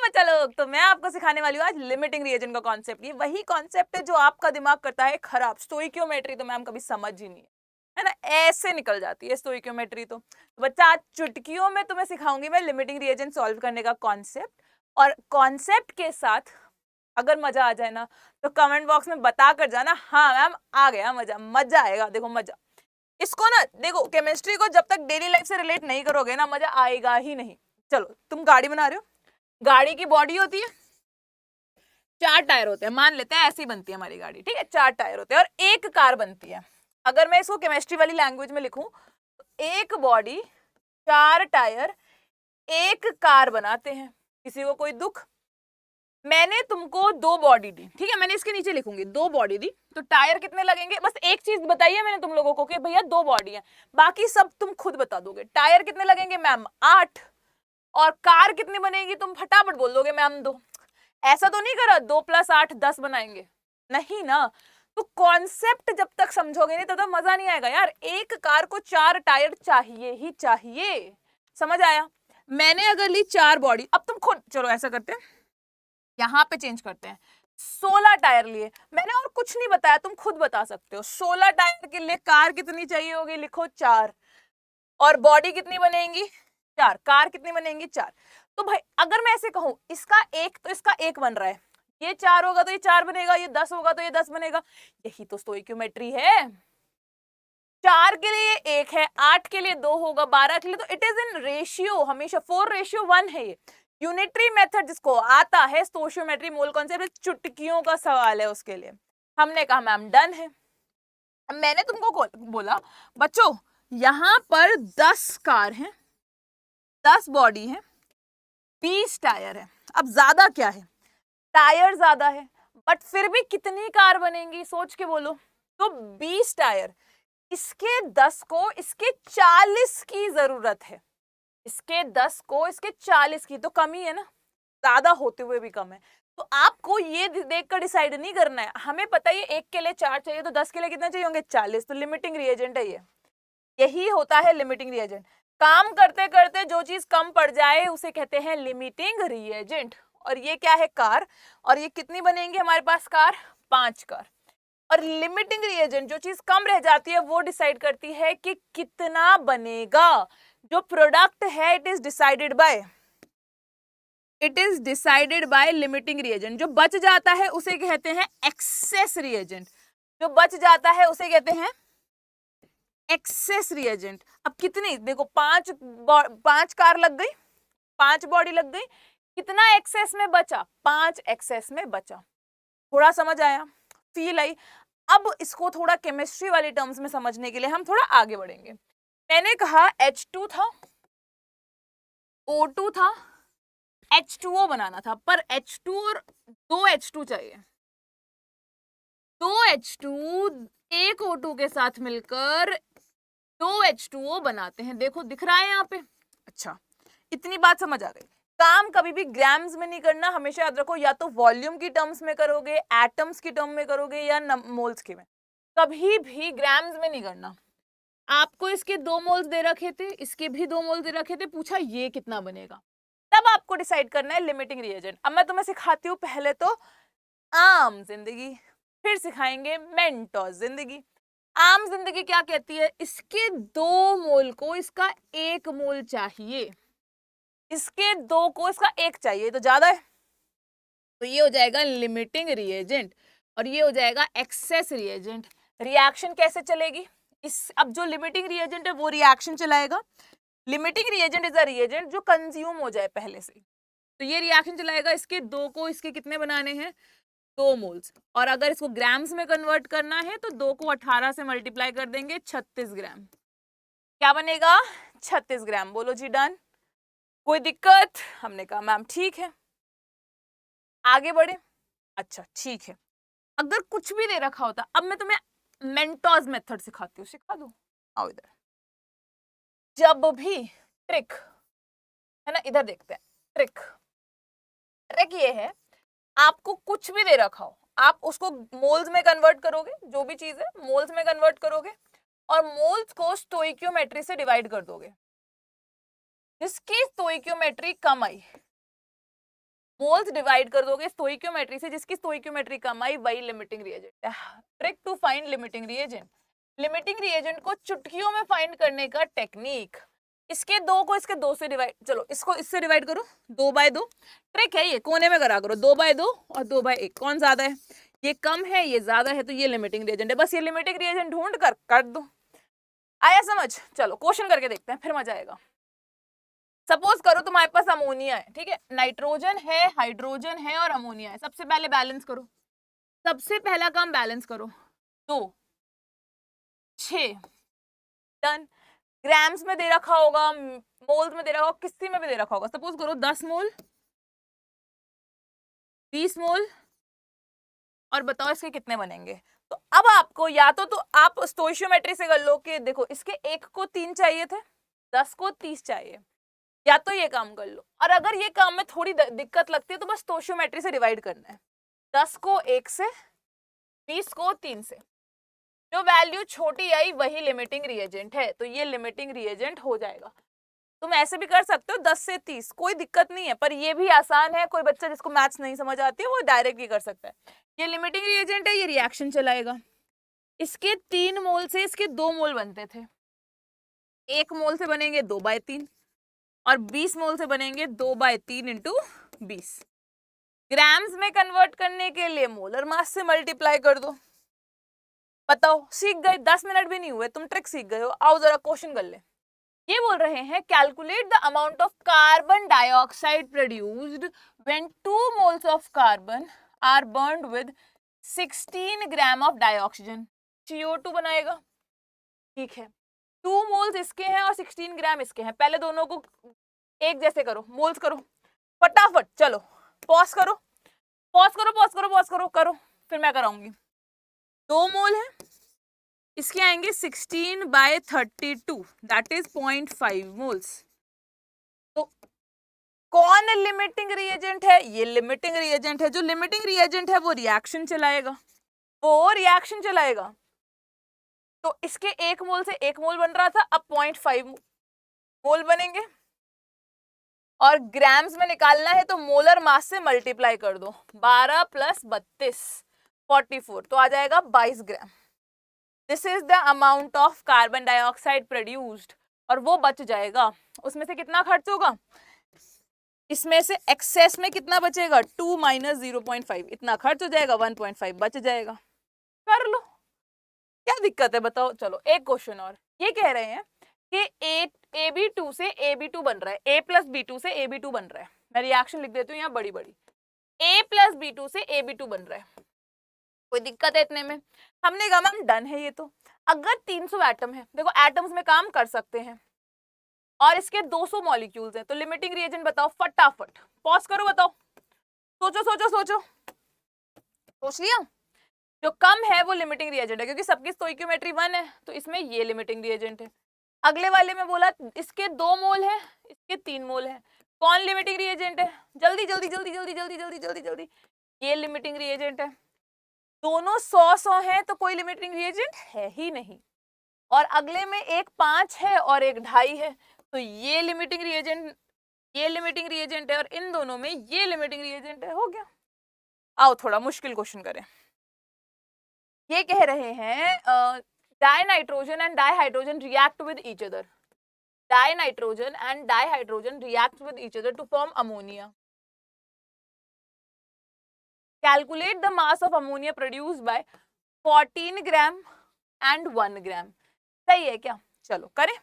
बच्चा लोग, तो मैं आपको सिखाने वाली हूँ आज लिमिटिंग रिएजेंट का कॉन्सेप्ट। ये वही कॉन्सेप्ट है जो आपका दिमाग करता है खराब। स्टोइकियोमेट्री तो मैम कभी समझ ही नहीं है ना, ऐसे निकल जाती है स्टोइकियोमेट्री। तो बच्चा आज चुटकियों में तुम्हें सिखाऊंगी मैं लिमिटिंग रिएजेंट सॉल्व करने का कॉन्सेप्ट। और कॉन्सेप्ट के साथ अगर मजा आ जाए ना तो कमेंट बॉक्स में बता कर जाना, हाँ मैम आ गया मजा। मजा आएगा, देखो मजा। इसको ना देखो, केमिस्ट्री को जब तक डेली लाइफ से रिलेट नहीं करोगे ना मजा आएगा ही नहीं। चलो, तुम गाड़ी बना रहे हो, गाड़ी की बॉडी होती है, 4 टायर होते हैं, मान लेते हैं ऐसी बनती है हमारी गाड़ी, ठीक है, 4 टायर होते हैं और एक कार बनती है। अगर मैं इसको केमिस्ट्री वाली लैंग्वेज में लिखूं तो एक बॉडी, 4 टायर, एक कार बनाते हैं। किसी को कोई दुख? मैंने तुमको 2 बॉडी दी, ठीक है, मैंने इसके नीचे लिखूंगी 2 बॉडी दी, तो टायर कितने लगेंगे? बस एक चीज बताइए मैंने तुम लोगों को कि भैया 2 बॉडी है, बाकी सब तुम खुद बता दोगे। टायर कितने लगेंगे मैम? 8। और कार कितनी बनेगी? तुम फटाफट बोल दोगे मैम 2। ऐसा तो नहीं करा 2 + 8 10 बनाएंगे, नहीं ना। तो कॉन्सेप्ट जब तक समझोगे नहीं तब तक मजा नहीं आएगा यार। एक कार को 4 टायर चाहिए ही चाहिए, समझ आया? मैंने अगर ली 4 बॉडी, अब तुम खुद चलो ऐसा करते हैं, यहां पे चेंज करते हैं, 16 टायर लिए। मैंने और कुछ नहीं बताया, तुम खुद बता सकते हो। 16 टायर के लिए कार कितनी चाहिए होगी? लिखो 4। और बॉडी कितनी बनेगी? 4। कार कितनी बनेगी? 4। तो भाई अगर मैं ऐसे कहूं इसका एक तो इसका एक बन रहा है, ये 4 होगा तो ये 4 बनेगा, ये 10 होगा तो ये 10 बनेगा। यही तो स्टोइकियोमेट्री है। 4 के लिए 1 है, 8 के लिए 2 होगा, 12 के लिए, तो इट इज इन रेशियो, हमेशा 4:1 है ये। यूनिटरी मेथड जिसको आता है, स्टोइकियोमेट्री मोल कॉन्सेप्ट, चुटकियों का सवाल है उसके लिए। हमने कहा मैम डन है। मैंने तुमको बोला बच्चों यहां पर 10 कार हैं, 10 बॉडी है, 20 टायर है। अब ज्यादा क्या है? टायर ज्यादा है, बट फिर भी कितनी कार बनेंगी सोच के बोलो। तो 20 टायर, इसके 10 को इसके 40 की जरूरत है, इसके 10 को इसके 40 की, तो कमी है ना, ज्यादा होते हुए भी कम है। तो आपको ये देखकर डिसाइड नहीं करना है, हमें पता है एक के लिए 4 चाहिए तो 10 के लिए कितने चाहिए होंगे? 40। तो लिमिटिंग रिएजेंट है ये, यही होता है लिमिटिंग रिएजेंट। काम करते करते जो चीज कम पड़ जाए उसे कहते हैं लिमिटिंग रिएजेंट। और ये क्या है? कार। और ये कितनी बनेंगी हमारे पास कार? 5 कार। और लिमिटिंग रिएजेंट जो चीज कम रह जाती है वो डिसाइड करती है कि कितना बनेगा। जो प्रोडक्ट है it is decided by limiting reagent. जो बच जाता है उसे कहते हैं एक्सेस रिएजेंट। जो बच जाता है उसे कहते हैं एक्सेस रिएजेंट। अब कितनी देखो, 5 कार लग गई, 5 बॉडी लग गई, कितना एक्सेस में बचा? 5 एक्सेस में बचा। थोड़ा समझ आया, फील आई? अब इसको थोड़ा केमिस्ट्री वाली टर्म्स में समझने के लिए हम थोड़ा आगे बढ़ेंगे। मैंने कहा H2 था, O2 था, H2O बनाना था, पर H2 और 2 H2 चाहिए। 2 H2 एक O2 के साथ मिलकर 2 H2O बनाते हैं। देखो दिख रहा है यहाँ पे? अच्छा, इतनी बात समझ आ गई। काम कभी भी ग्राम्स में नहीं करना, हमेशा याद रखो, या तो वॉल्यूम की टर्म्स में करोगे, एटम्स की टर्म में करोगे, या मोल्स के में। कभी भी ग्राम्स में नहीं करना। आपको इसके 2 मोल्स दे रखे थे, इसके भी 2 मोल्स दे रखे थे, पूछा ये कितना बनेगा, तब आपको डिसाइड करना है लिमिटिंग रिएजेंट। अब मैं तुम्हें सिखाती हूँ पहले तो आम जिंदगी, फिर सिखाएंगे मेंटोस जिंदगी। आम जिंदगी क्या कहती है? इसके 2 मोल को इसका 1 मोल चाहिए, इसके 2 को इसका 1 चाहिए, तो ज्यादा है, तो ये हो जाएगा लिमिटिंग रिएजेंट और ये हो जाएगा एक्सेस रिएजेंट। रिएक्शन कैसे चलेगी? इस अब जो लिमिटिंग रिएजेंट है वो रिएक्शन चलाएगा। Limiting reagent is a reagent जो कंज्यूम हो जाए पहले से, तो ये रिएक्शन चलाएगा। इसके 2 को इसके कितने बनाने हैं? 2 मोल्स। और अगर इसको ग्राम्स में कन्वर्ट करना है तो 2 को 18 से मल्टीप्लाई कर देंगे, 36 ग्राम। क्या बनेगा? 36 ग्राम। बोलो जी डन। कोई दिक्कत? हमने कहा मैम ठीक है, आगे बढ़े। अच्छा ठीक है, अगर कुछ भी दे रखा होता, अब मैं तुम्हें मेंटोस मेथड सिखाती हूँ, सिखा दूं? आओ इधर। जब भी ट्रिक है ना, इधर देखते हैं। ट्रिक ट्रिक ये है, आपको कुछ भी दे रखा हो, आप उसको मोल्स में कन्वर्ट करोगे, जो भी चीज है मोल्स में कन्वर्ट करोगे और मोल्स को स्टोइकियोमेट्री से डिवाइड कर दोगे। जिसकी स्टोइकियोमेट्री कम आई मोल्स डिवाइड कर दोगे स्टोइकियोमेट्री से, जिसकी स्टोइकियोमेट्री कम आई वही लिमिटिंग रिएजेंट है। Trick to find limiting reagent. Limiting reagent को चुटकियों में फाइंड करने का टेक्निक, इसके दो को इसके दो से डिवाइड, चलो इसको इससे डिवाइड करो, 2/2 ट्रिक है ये, कोने में करा करो, 2/2 और 2/1 कौन ज्यादा है, ये कम है ये ज्यादा है, तो ये लिमिटिंग रिएजेंट है। बस ये लिमिटिंग रिएजेंट ढूंढ कर दो। आया समझ? चलो क्वेश्चन करके देखते हैं, फिर मजा आएगा। सपोज करो तुम्हारे पास अमोनिया है, ठीक है, नाइट्रोजन है, हाइड्रोजन है और अमोनिया है। सबसे पहले बैलेंस करो, सबसे पहला काम बैलेंस करो। 2 6 डन। ग्राम्स में दे रखा होगा, मोल्स में दे रखा होगा, किसी में भी दे रखा होगा। सपोज करो 10 मोल, 20 मोल, और बताओ इसके कितने बनेंगे। तो अब आपको या तो आप स्टोइकियोमेट्री से कर लो कि देखो इसके 1 को 3 चाहिए थे, 10 को 30 चाहिए, या तो ये काम कर लो। और अगर ये काम में थोड़ी दिक्कत लगती है तो बस स्टोइकियोमेट्री से डिवाइड करना है, 10 को 1 से, 20 को 3 से। जो वैल्यू छोटी आई वही लिमिटिंग रिएजेंट है, तो ये लिमिटिंग रिएजेंट हो जाएगा। तुम ऐसे भी कर सकते हो 10 से 30, कोई दिक्कत नहीं है, पर ये भी आसान है। कोई बच्चा जिसको मैथ्स नहीं समझ आती है वो डायरेक्ट ही कर सकता है। ये लिमिटिंग रिएजेंट है, ये रिएक्शन चलाएगा। इसके 3 मोल से इसके 2 मोल बनते थे, 1 मोल से बनेंगे 2/3 और 20 मोल से बनेंगे 2/3 इंटू 20। ग्राम्स में कन्वर्ट करने के लिए मोलर मास से मल्टीप्लाई कर दो। बताओ, सीख गए, 10 मिनट भी नहीं हुए, तुम ट्रिक सीख गए हो। आओ जरा क्वेश्चन कर ले। ये बोल रहे हैं calculate the amount of carbon dioxide produced when 2 moles of carbon are burned with 16 gram of dioxygen. CO2 बनाएगा, ठीक है। 2 मोल्स इसके हैं और 16 ग्राम इसके हैं। पहले दोनों को एक जैसे करो, मोल्स करो फटाफट। चलो पॉज करो, पॉज करो, पॉज करो, पॉज करो, करो, फिर मैं कराऊंगी। 2 मोल है, इसके आएंगे 16/32, दैट इज 0.5 मोल्स। तो कौन लिमिटिंग रिएजेंट है? ये लिमिटिंग रिएजेंट है। जो लिमिटिंग रिएजेंट है वो रिएक्शन चलाएगा, वो रिएक्शन चलाएगा। तो इसके 1 मोल से 1 मोल बन रहा था, अब 0.5 मोल बनेंगे। और ग्राम्स में निकालना है तो मोलर मास से मल्टीप्लाई कर दो, 12 + 32 44, तो आ जाएगा 22 gram. This is the amount of carbon dioxide produced. और वो बच जाएगा, उसमें से कितना खर्च होगा, इसमें से एक्सेस में कितना बचेगा, 2 - 0.5, इतना खर्च हो जाएगा, 1.5 बच जाएगा। कर लो, क्या दिक्कत है बताओ। चलो एक क्वेश्चन और। ये कह रहे हैं कि AB2 से AB2 बन रहा है, A + B2 से AB2 बन रहा है। मैं रिएक्शन लिख देती हूँ यहाँ बड़ी बड़ी, A + B2 से AB2 बन रहा है। कोई दिक्कत है इतने में? हमने कहा मैम डन है ये तो। अगर 300 एटम है, देखो एटम्स में काम कर सकते हैं, और इसके 200 मॉलिक्यूल्स हैं, तो लिमिटिंग रिएजेंट बताओ फटाफट। पॉज करो, बताओ, सोचो सोचो सोचो, सोच लिया? जो कम है वो लिमिटिंग रिएजेंट है, क्योंकि सबकी स्टोइकियोमेट्री 1 है, तो इसमें ये लिमिटिंग रिएजेंट है। अगले वाले में बोला इसके 2 मोल है, इसके 3 मोल है, कौन लिमिटिंग रिएजेंट है? जल्दी जल्दी जल्दी जल्दी जल्दी जल्दी जल्दी जल्दी, ये लिमिटिंग रिएजेंट है। दोनों 100 है, तो कोई लिमिटिंग रिएजेंट है ही नहीं। और अगले में एक 5 है और एक 2.5 है, तो ये लिमिटिंग रिएजेंट, ये लिमिटिंग रिएजेंट है, और इन दोनों में ये लिमिटिंग रिएजेंट है। हो गया। आओ थोड़ा मुश्किल क्वेश्चन करें। ये कह रहे हैं dinitrogen and dihydrogen react with each other. Dinitrogen and dihydrogen react with each other to form ammonia. Calculate the mass of ammonia produced by 14 gram and 1 gram. सही है क्या? चलो करें।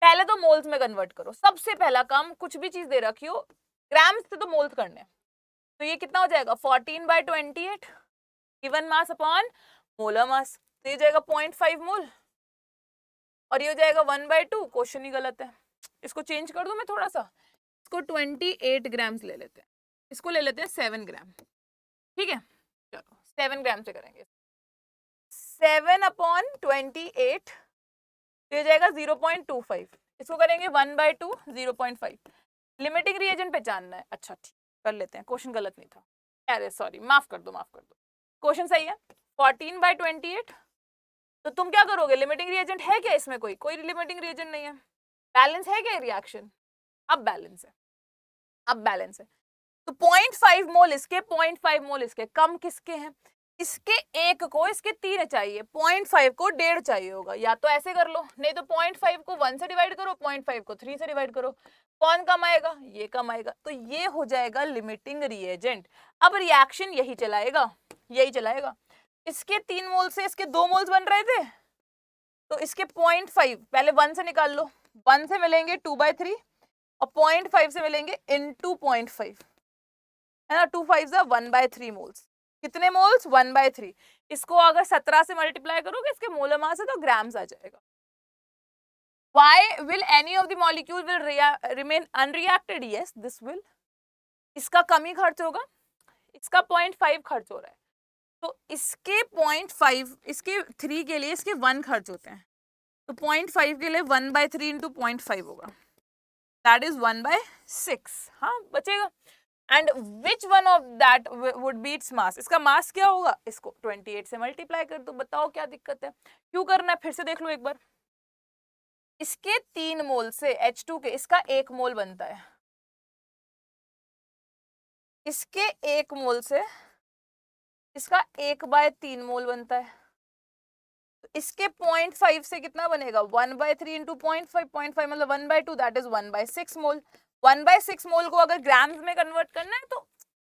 पहले तो मोल्स में कन्वर्ट करो। सबसे पहला काम, कुछ भी चीज दे रखी हो ग्राम्स से तो मोल्स करने। तो ये कितना हो जाएगा, 14/28 given mass upon molar mass, तो ये जाएगा 0.5 मोल, और ये हो जाएगा 1/2। क्वेश्चन ही गलत है, इसको चेंज कर दूं मैं थोड़ा सा, इसको 28 ग्राम्स ले लेते हैं, इसको ले लेते हैं 7 ग्राम, ठीक है। चलो 7 ग्राम से करेंगे, 7/28 तो ये जाएगा 0.25, इसको करेंगे 1/2 0.5। लिमिटिंग रिएजेंट पहचानना है। अच्छा ठीक, कर लेते हैं, क्वेश्चन गलत नहीं था, अरे सॉरी, माफ कर दो माफ कर दो, क्वेश्चन सही है। 14/28, तो तुम क्या करोगे, लिमिटिंग रिएजेंट है क्या इसमें? कोई लिमिटिंग रिएजेंट नहीं है। बैलेंस है क्या रिएक्शन? अब बैलेंस है, अब बैलेंस है। तो 0.5 मोल इसके, 0.5 मोल इसके, कम किसके हैं? इसके एक को इसके 3 चाहिए, 0.5 को 1.5 चाहिए होगा। या तो ऐसे कर लो, नहीं तो 0.5 को 1 से डिवाइड करो, 0.5 को 3 से डिवाइड करो। कौन कम आएगा? ये कम आएगा। तो ये हो जाएगा लिमिटिंग रिएजेंट। अब रिएक्शन यही चलाएगा, यही चलाएगा। इसके 3 मोल से इसके 2 मोल्स बन रहे थे, तो इसके 0.5 पहले 1 से निकाल लो, 1 से मिलेंगे 2/3 और 0.5 से मिलेंगे इनटू 0.5, है ना। 2 5 1/3 मोल्स। कितने मोल्स? 1/3। इसको अगर 17 से मल्टीप्लाई करोगे इसके मोलर मास है तो ग्राम्स आ जाएगा। Why will any of the molecule will remain unreacted? Yes, this will. इसका कम ही खर्च होगा, इसका 0.5 खर्च हो रहा है, तो इसके 0.5, इसके 3 के लिए इसके 1 खर्च होते हैं, तो 0.5 के लिए 1/3 इंटू 0.5 होगा, दैट इज 1/6। हाँ बचेगा। And which one of that would be its mass? इसका मास क्या होगा? इसको 28 से मल्टीप्लाई कर दो, बताओ क्या दिक्कत है? क्यों करना है? फिर से देख लो एक बार। इसके 3 मोल से H2 के इसका 1 मोल बनता है, इसके 1 मोल से इसका 1/3 मोल बनता है, तो इसके 0.5 से कितना बनेगा? 1/3 इंटू 0.5, 0.5 मतलब 1/2, दैट इज 1/6 मोल। 1/6 मोल को अगर ग्राम्स में कन्वर्ट करना है तो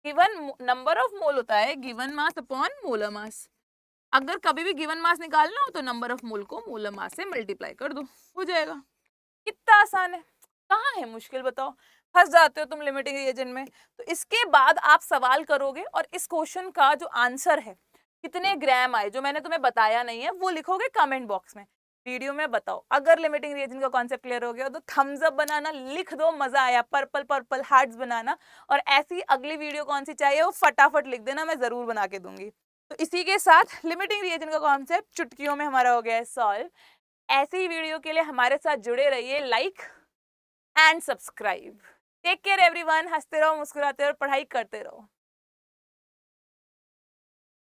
गिवन नंबर ऑफ मोल होता है given mass upon molar mass. अगर कभी भी गिवन मास निकालना हो तो नंबर ऑफ मोल को मोलर मास से मल्टीप्लाई कर दो, हो जाएगा। कितना आसान है, कहाँ है मुश्किल? बताओ। फंस जाते हो तुम लिमिटिंग रिएजेंट में। तो इसके बाद आप सवाल करोगे और इस क्वेश्चन का जो आंसर है कितने ग्राम आए, जो मैंने तुम्हें बताया नहीं है वो लिखोगे कमेंट बॉक्स में, वीडियो में बताओ। अगर लिमिटिंग रिएजेंट का कॉन्सेप्ट क्लियर हो गया तो थम्स अप बनाना, लिख दो मजा आया, पर्पल पर्पल हार्ट्स बनाना, और ऐसी अगली वीडियो कौन सी चाहिए वो फटाफट लिख देना, मैं जरूर बना के दूंगी। तो इसी के साथ लिमिटिंग रिएजेंट का कॉन्सेप्ट चुटकियों में हमारा हो गया है सॉल्व। ऐसी ही वीडियो के लिए हमारे साथ जुड़े रहिए, like and subscribe. Take care everyone, हंसते रहो, मुस्कुराते रहो, पढ़ाई करते रहो।